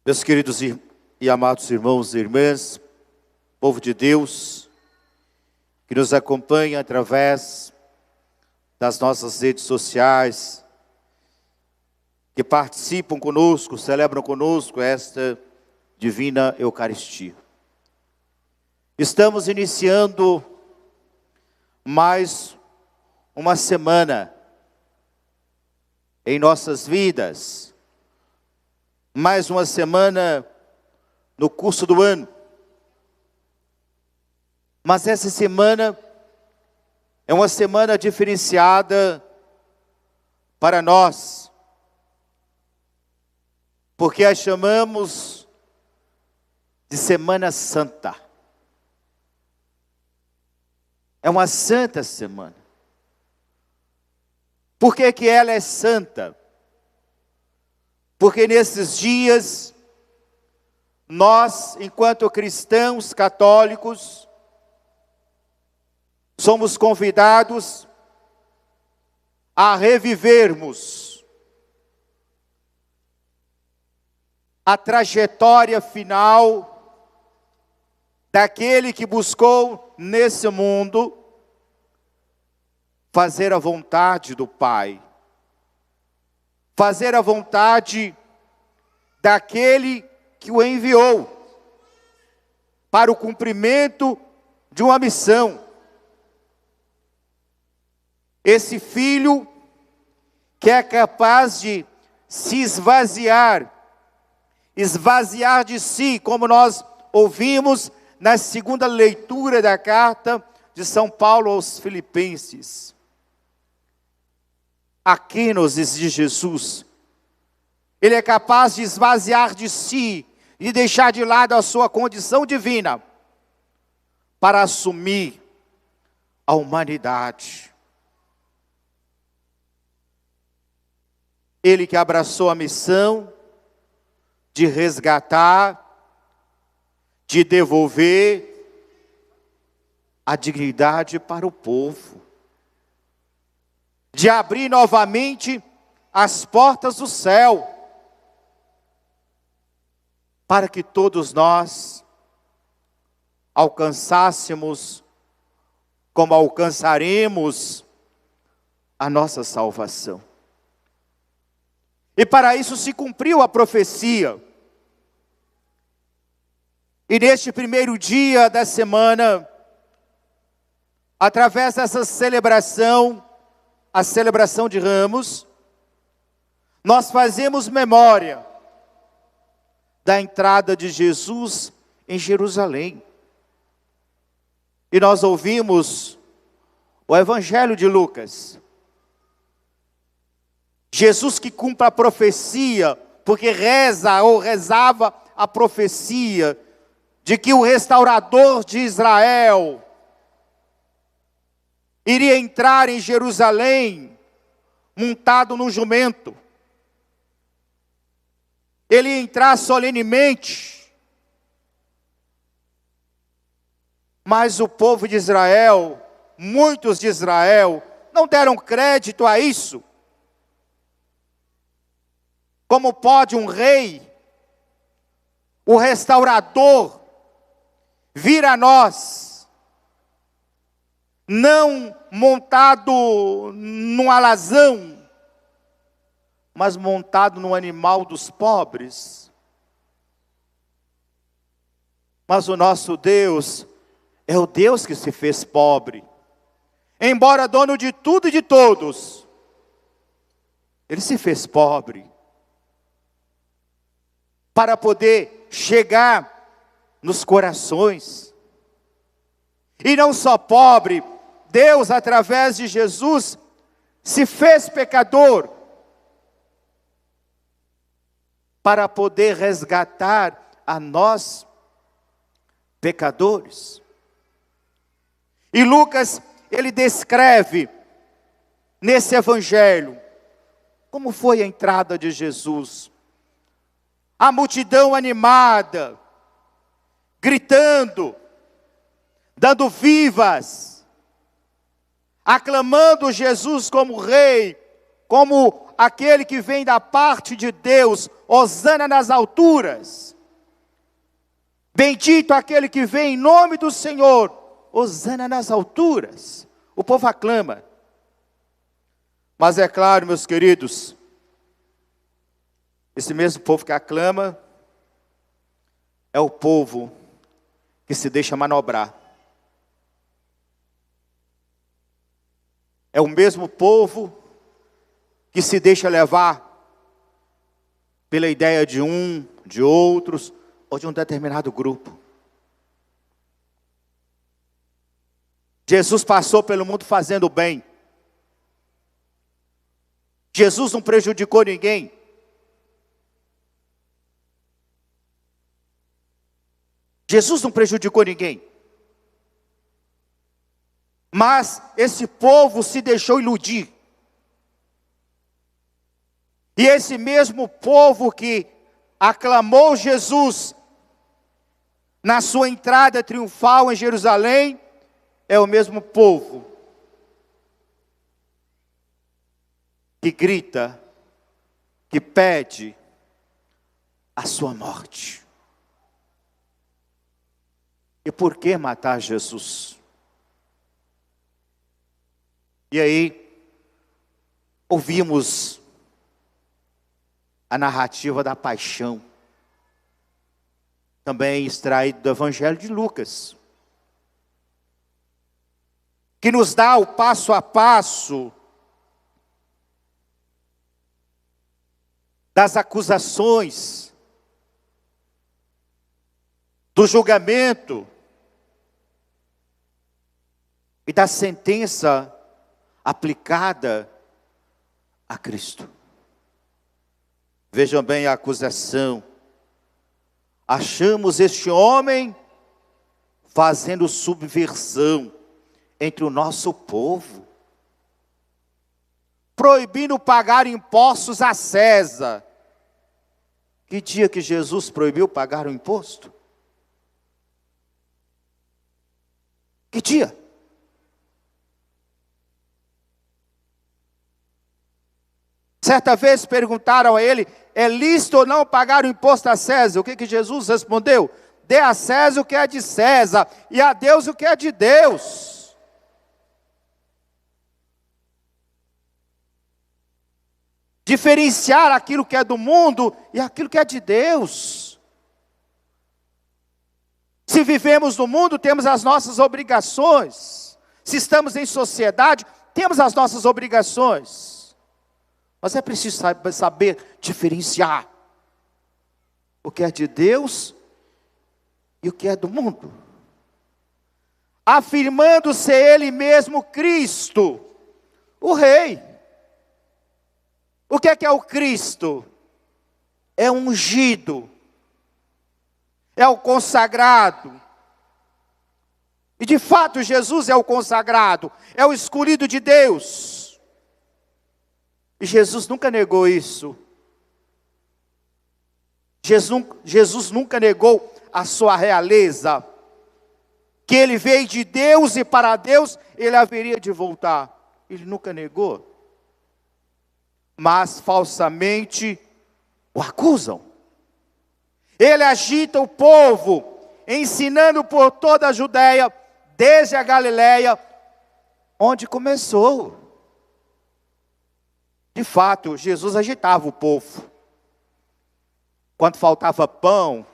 Meus queridos e amados irmãos e irmãs, povo de Deus, que nos acompanha através das nossas redes sociais, que participam conosco, celebram conosco esta divina Eucaristia. Estamos iniciando mais uma semana em nossas vidas, mais uma semana no curso do ano. Mas essa semana é uma semana diferenciada para nós, porque a chamamos de Semana Santa. É uma santa semana. Por que que ela é santa? Porque nesses dias, nós, enquanto cristãos católicos, somos convidados a revivermos a trajetória final daquele que buscou nesse mundo fazer a vontade do Pai. Fazer a vontade daquele que o enviou para o cumprimento de uma missão. Esse filho que é capaz de se esvaziar de si, como nós ouvimos na segunda leitura da carta de São Paulo aos Filipenses. Aqui nos diz Jesus, ele é capaz de esvaziar de si e deixar de lado a sua condição divina para assumir a humanidade. Ele que abraçou a missão de resgatar, de devolver a dignidade para o povo, de abrir novamente as portas do céu, para que todos nós alcançássemos, como alcançaremos, a nossa salvação. E para isso se cumpriu a profecia. E neste primeiro dia da semana, através dessa celebração, a celebração de Ramos, nós fazemos memória da entrada de Jesus em Jerusalém. E nós ouvimos o Evangelho de Lucas. Jesus que cumpre a profecia, porque rezava a profecia de que o restaurador de Israel iria entrar em Jerusalém montado num jumento. Ele ia entrar solenemente. Mas o povo de Israel, muitos de Israel, não deram crédito a isso. Como pode um rei, o restaurador, vir a nós, não montado num alazão, mas montado num animal dos pobres? Mas o nosso Deus é o Deus que se fez pobre. Embora dono de tudo e de todos, ele se fez pobre para poder chegar nos corações. E não só pobre, Deus, através de Jesus, se fez pecador para poder resgatar a nós, pecadores. E Lucas, ele descreve nesse evangelho como foi a entrada de Jesus. A multidão animada, gritando, dando vivas, aclamando Jesus como rei, como aquele que vem da parte de Deus, hosana nas alturas. Bendito aquele que vem em nome do Senhor, hosana nas alturas. O povo aclama. Mas é claro, meus queridos, esse mesmo povo que aclama é o povo que se deixa manobrar. É o mesmo povo que se deixa levar pela ideia de um, de outros, ou de um determinado grupo. Jesus passou pelo mundo fazendo bem. Jesus não prejudicou ninguém. Jesus não prejudicou ninguém. Mas esse povo se deixou iludir. E esse mesmo povo que aclamou Jesus na sua entrada triunfal em Jerusalém, é o mesmo povo que grita, que pede a sua morte. E por que matar Jesus? E aí, ouvimos a narrativa da paixão, também extraído do Evangelho de Lucas, que nos dá o passo a passo das acusações, do julgamento e da sentença aplicada a Cristo. Vejam bem a acusação. Achamos este homem fazendo subversão entre o nosso povo, proibindo pagar impostos a César. Que dia que Jesus proibiu pagar o imposto? Que dia? Certa vez perguntaram a ele, é lícito ou não pagar o imposto a César? O que Jesus respondeu? Dê a César o que é de César, e a Deus o que é de Deus. Diferenciar aquilo que é do mundo e aquilo que é de Deus. Se vivemos no mundo, temos as nossas obrigações. Se estamos em sociedade, temos as nossas obrigações. Mas é preciso saber diferenciar o que é de Deus e o que é do mundo. Afirmando ser Ele mesmo Cristo, o Rei. O que é o Cristo? É o ungido, é o consagrado. E de fato Jesus é o consagrado, é o escolhido de Deus. E Jesus nunca negou isso. Jesus nunca negou a sua realeza. Que ele veio de Deus e para Deus ele haveria de voltar. Ele nunca negou. Mas falsamente o acusam. Ele agita o povo, ensinando por toda a Judéia, desde a Galileia, onde começou. De fato, Jesus agitava o povo. Quando faltava pão,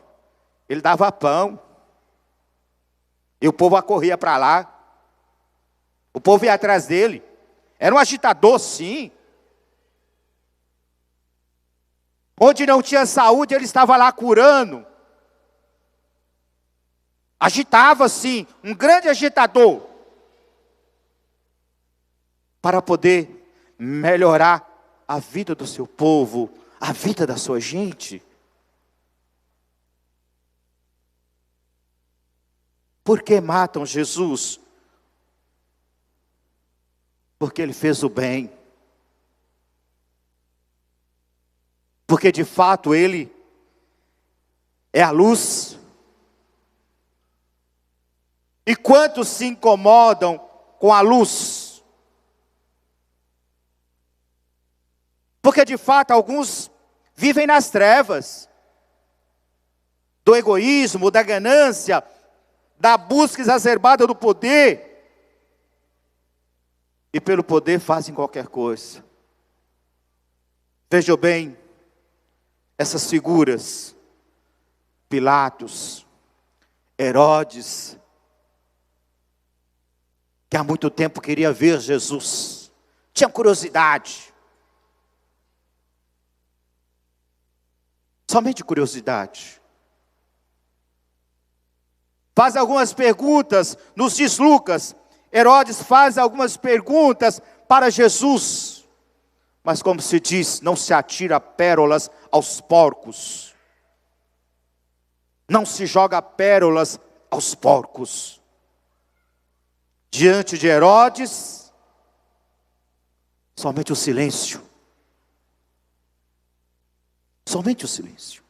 ele dava pão. E o povo acorria para lá. O povo ia atrás dele. Era um agitador, sim. Onde não tinha saúde, ele estava lá curando. Agitava, sim, um grande agitador. Para poder melhorar a vida do seu povo, a vida da sua gente. Por que matam Jesus? Porque ele fez o bem. Porque de fato ele é a luz. E quantos se incomodam com a luz? Porque de fato alguns vivem nas trevas do egoísmo, da ganância, da busca exacerbada do poder. E pelo poder fazem qualquer coisa. Vejam bem, essas figuras, Pilatos, Herodes, que há muito tempo queria ver Jesus, tinha curiosidade. Somente curiosidade. Faz algumas perguntas, nos diz Lucas, Herodes faz algumas perguntas para Jesus. Mas como se diz, não se atira pérolas aos porcos. Não se joga pérolas aos porcos. Diante de Herodes, somente o silêncio. Somente o silêncio.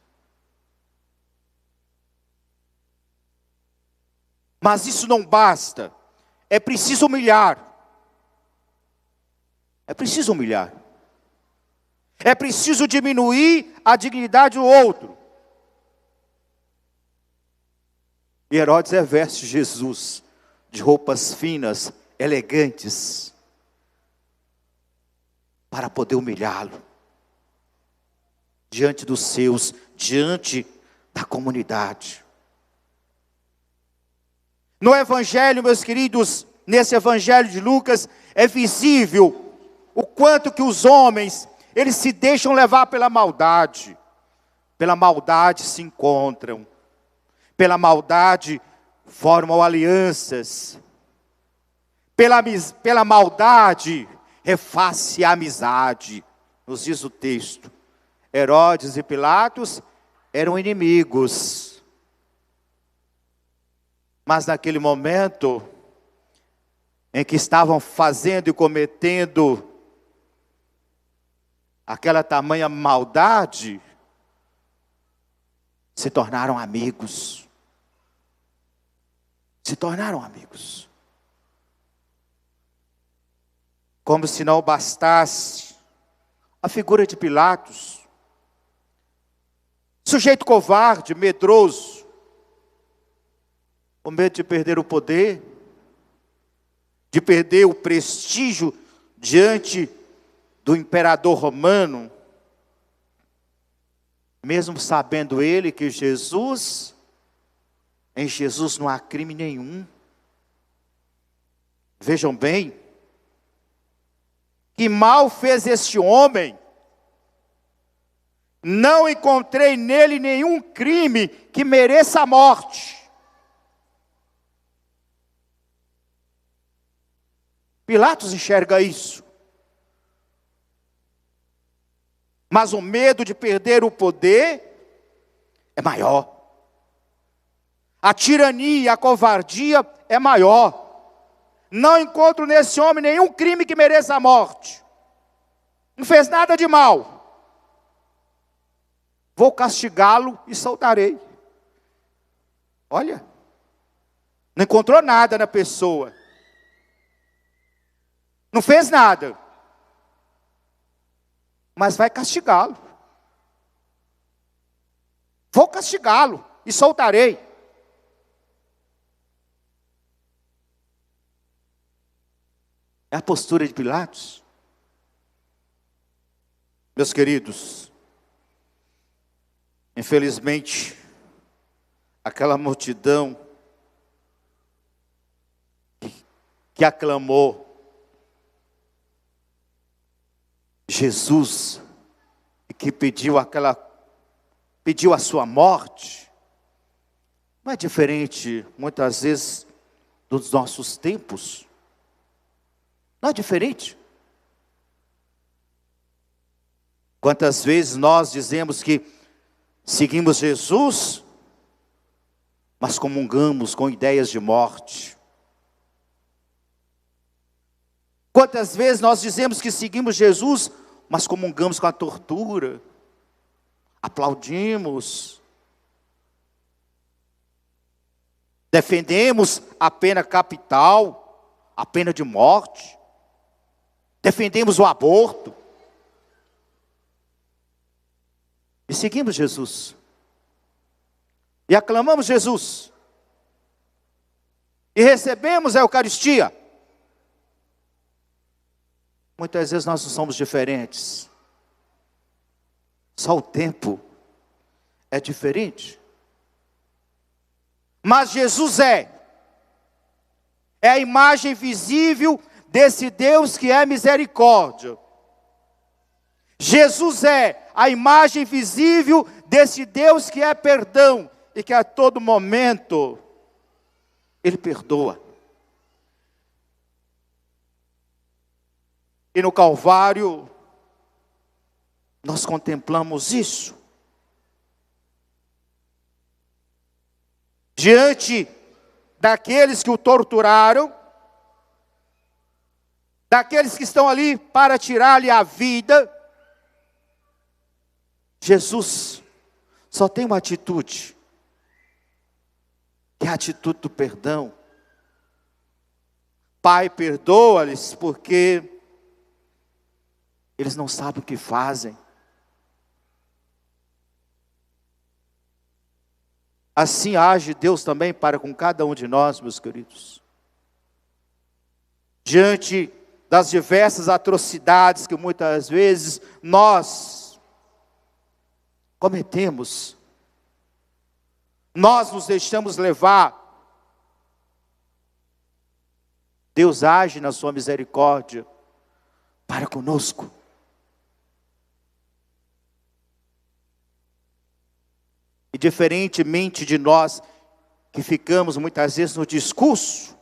Mas isso não basta. É preciso humilhar. É preciso humilhar. É preciso diminuir a dignidade do outro. E Herodes reveste Jesus de roupas finas, elegantes, para poder humilhá-lo. Diante dos seus, diante da comunidade. No Evangelho, meus queridos, nesse Evangelho de Lucas, é visível o quanto que os homens, eles se deixam levar pela maldade. Pela maldade se encontram. Pela maldade formam alianças. Pela maldade refaz-se a amizade. Nos diz o texto. Herodes e Pilatos eram inimigos. Mas naquele momento em que estavam fazendo e cometendo aquela tamanha maldade, se tornaram amigos. Se tornaram amigos. Como se não bastasse a figura de Pilatos, sujeito covarde, medroso, com medo de perder o poder, de perder o prestígio diante do imperador romano, mesmo sabendo ele que em Jesus não há crime nenhum. Vejam bem, que mal fez este homem, não encontrei nele nenhum crime que mereça a morte. Pilatos enxerga isso. Mas o medo de perder o poder é maior. A tirania, a covardia é maior. Não encontro nesse homem nenhum crime que mereça a morte. Não fez nada de mal. Vou castigá-lo e soltarei. Olha, não encontrou nada na pessoa. Não fez nada. Mas vai castigá-lo. Vou castigá-lo e soltarei. É a postura de Pilatos. Meus queridos, infelizmente, aquela multidão que aclamou Jesus, e que pediu a sua morte, não é diferente, muitas vezes, dos nossos tempos. Não é diferente. Quantas vezes nós dizemos que seguimos Jesus, mas comungamos com ideias de morte. Quantas vezes nós dizemos que seguimos Jesus, mas comungamos com a tortura, aplaudimos, defendemos a pena capital, a pena de morte, defendemos o aborto. E seguimos Jesus. E aclamamos Jesus. E recebemos a Eucaristia. Muitas vezes nós não somos diferentes. Só o tempo é diferente. Mas Jesus é a imagem visível desse Deus que é misericórdia. Jesus é a imagem visível desse Deus que é perdão e que a todo momento Ele perdoa. E no Calvário nós contemplamos isso. Diante daqueles que o torturaram, daqueles que estão ali para tirar-lhe a vida, Jesus só tem uma atitude, que é a atitude do perdão. Pai, perdoa-lhes, porque eles não sabem o que fazem. Assim age Deus também para com cada um de nós, meus queridos. Diante das diversas atrocidades que muitas vezes nós cometemos, nós nos deixamos levar. Deus age na sua misericórdia para conosco. E diferentemente de nós, que ficamos muitas vezes no discurso,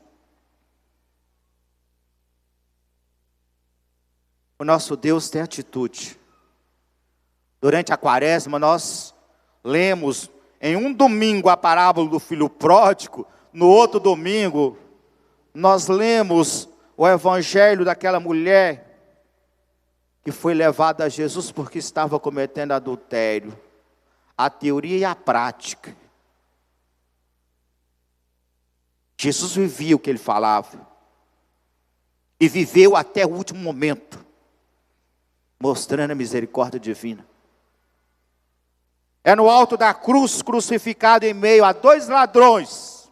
o nosso Deus tem atitude. Durante a quaresma nós lemos em um domingo a parábola do filho pródigo, no outro domingo nós lemos o evangelho daquela mulher que foi levada a Jesus porque estava cometendo adultério. A teoria e a prática. Jesus vivia o que ele falava. E viveu até o último momento, mostrando a misericórdia divina. É no alto da cruz, crucificado em meio a 2 ladrões,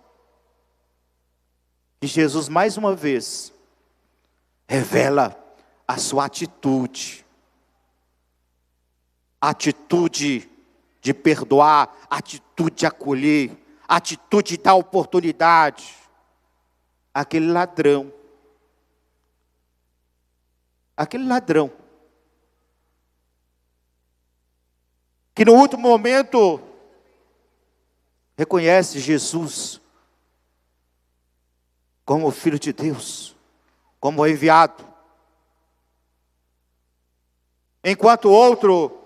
que Jesus mais uma vez revela a sua atitude. Atitude de perdoar, atitude de acolher, atitude de dar oportunidade. Aquele ladrão, que no último momento reconhece Jesus como o Filho de Deus, como o enviado. Enquanto o outro,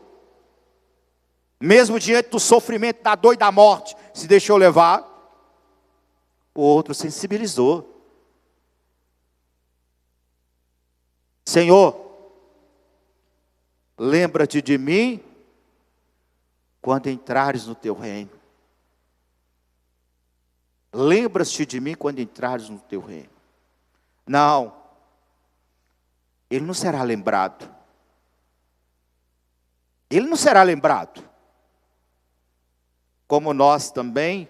mesmo diante do sofrimento, da dor e da morte, se deixou levar, o outro sensibilizou. Senhor, lembra-te de mim quando entrares no teu reino. Lembra-te de mim quando entrares no teu reino. Não, ele não será lembrado. Ele não será lembrado. Como nós também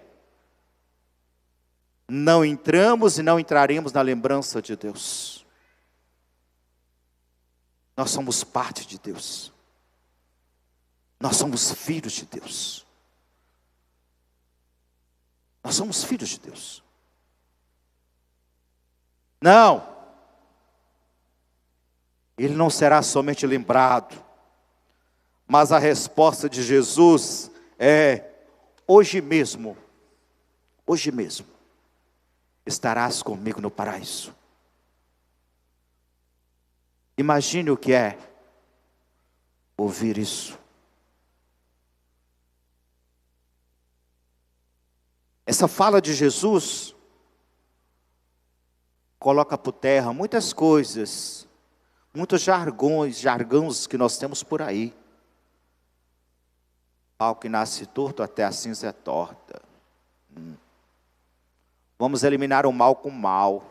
não entramos e não entraremos na lembrança de Deus. Nós somos parte de Deus. Nós somos filhos de Deus. Nós somos filhos de Deus. Não. Ele não será somente lembrado. Mas a resposta de Jesus é: hoje mesmo, estarás comigo no paraíso. Imagine o que é ouvir isso. Essa fala de Jesus coloca por terra muitas coisas, muitos jargões que nós temos por aí. Ao que nasce torto, até a cinza é torta. Vamos eliminar o mal com o mal.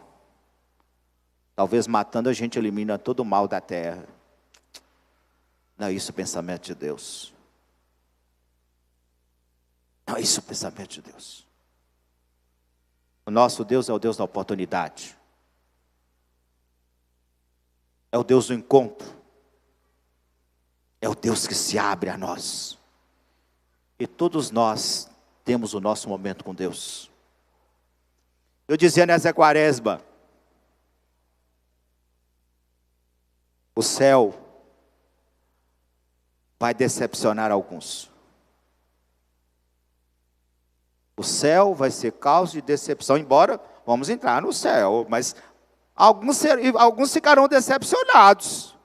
Talvez matando a gente elimina todo o mal da terra. Não é isso o pensamento de Deus. Não é isso o pensamento de Deus. O nosso Deus é o Deus da oportunidade. É o Deus do encontro. É o Deus que se abre a nós. E todos nós temos o nosso momento com Deus. Eu dizia nessa quaresma, o céu vai decepcionar alguns. O céu vai ser causa de decepção, embora vamos entrar no céu, mas alguns ficarão decepcionados.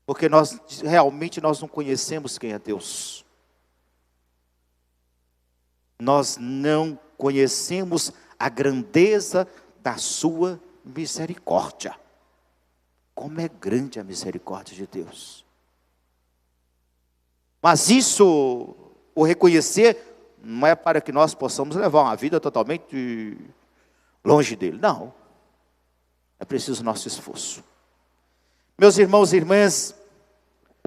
Porque realmente nós não conhecemos quem é Deus. Nós não conhecemos a grandeza da sua misericórdia. Como é grande a misericórdia de Deus. Mas isso, o reconhecer, não é para que nós possamos levar uma vida totalmente longe dele. Não. É preciso nosso esforço. Meus irmãos e irmãs,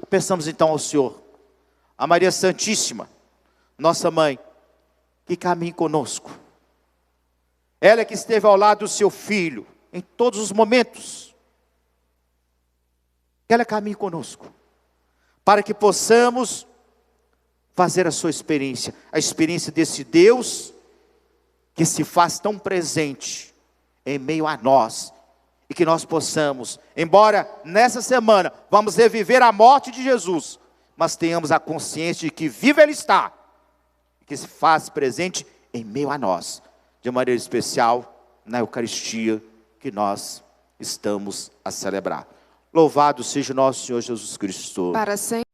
peçamos então ao Senhor, a Maria Santíssima, nossa mãe, que caminhe conosco. Ela que esteve ao lado do seu filho, em todos os momentos. Que ela caminhe conosco, para que possamos fazer a sua experiência, a experiência desse Deus, que se faz tão presente em meio a nós, e que nós possamos, embora nessa semana vamos reviver a morte de Jesus, mas tenhamos a consciência de que vivo Ele está, que se faz presente em meio a nós, de maneira especial na Eucaristia que nós estamos a celebrar. Louvado seja o nosso Senhor Jesus Cristo. Para sempre.